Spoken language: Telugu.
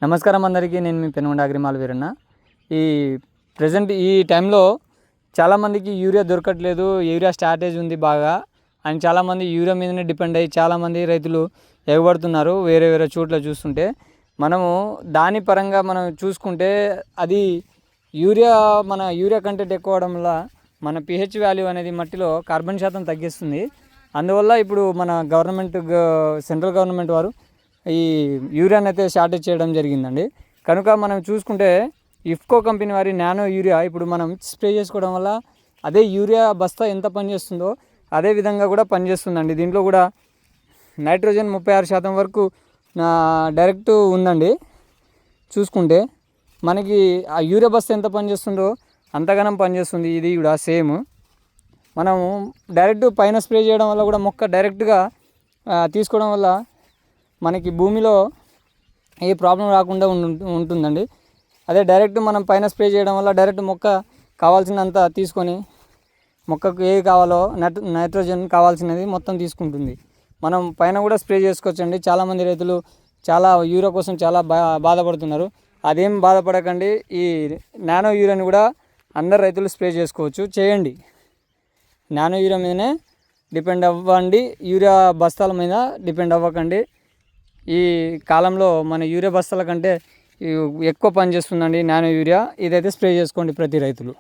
నమస్కారం అందరికీ. నేను మీ పెనుగొండ అగ్రిమాల్ వీరన్న. ఈ ప్రజెంట్ ఈ టైంలో చాలామందికి యూరియా దొరకట్లేదు, యూరియా స్టార్టేజ్ ఉంది బాగా అని చాలామంది యూరియా మీదనే డిపెండ్ అయ్యి చాలామంది రైతులు ఎగబడుతున్నారు. వేరే వేరే చోట్ల చూస్తుంటే మనము దాని పరంగా మనం చూసుకుంటే అది మన యూరియా కంటెంట్ ఎక్కువ అవడం వల్ల మన pH వాల్యూ అనేది మట్టిలో కార్బన్ శాతం తగ్గిస్తుంది. అందువల్ల ఇప్పుడు మన సెంట్రల్ గవర్నమెంట్ వారు ఈ యూరియాని అయితే షార్టేజ్ చేయడం జరిగిందండి. కనుక మనం చూసుకుంటే ఇఫ్కో కంపెనీ వారి నానో యూరియా ఇప్పుడు మనం స్ప్రే చేసుకోవడం వల్ల అదే యూరియా బస్తా ఎంత పనిచేస్తుందో అదే విధంగా కూడా పనిచేస్తుందండి. దీంట్లో కూడా నైట్రోజన్ 36% వరకు డైరెక్ట్ ఉందండి. చూసుకుంటే మనకి ఆ యూరియా బస్తా ఎంత పనిచేస్తుందో అంతగానం పనిచేస్తుంది. ఇది కూడా సేమ్ మనము డైరెక్ట్ పైన స్ప్రే చేయడం వల్ల కూడా మొక్క డైరెక్ట్గా తీసుకోవడం వల్ల మనకి భూమిలో ఏ ప్రాబ్లం రాకుండా ఉంటుందండి. అదే డైరెక్ట్ మనం పైన స్ప్రే చేయడం వల్ల డైరెక్ట్ మొక్క కావాల్సినంత తీసుకొని మొక్కకు ఏ కావాలో నైట్రోజన్ కావాల్సినది మొత్తం తీసుకుంటుంది. మనం పైన కూడా స్ప్రే చేసుకోవచ్చండి. చాలామంది రైతులు యూరియా కోసం చాలా బాధపడుతున్నారు. అదేం బాధపడకండి. ఈ నానో యూరియాని కూడా అందరు రైతులు స్ప్రే చేసుకోవచ్చు. చేయండి. నానో యూరియా మీదనే డిపెండ్ అవ్వండి, యూరియా బస్తాల మీద డిపెండ్ అవ్వకండి. ఈ కాలంలో మన యూరియా బస్తాల కంటే ఎక్కువ పని చేస్తుందండి నానో యూరియా. ఇదైతే స్ప్రే చేసుకోండి ప్రతి రైతులు.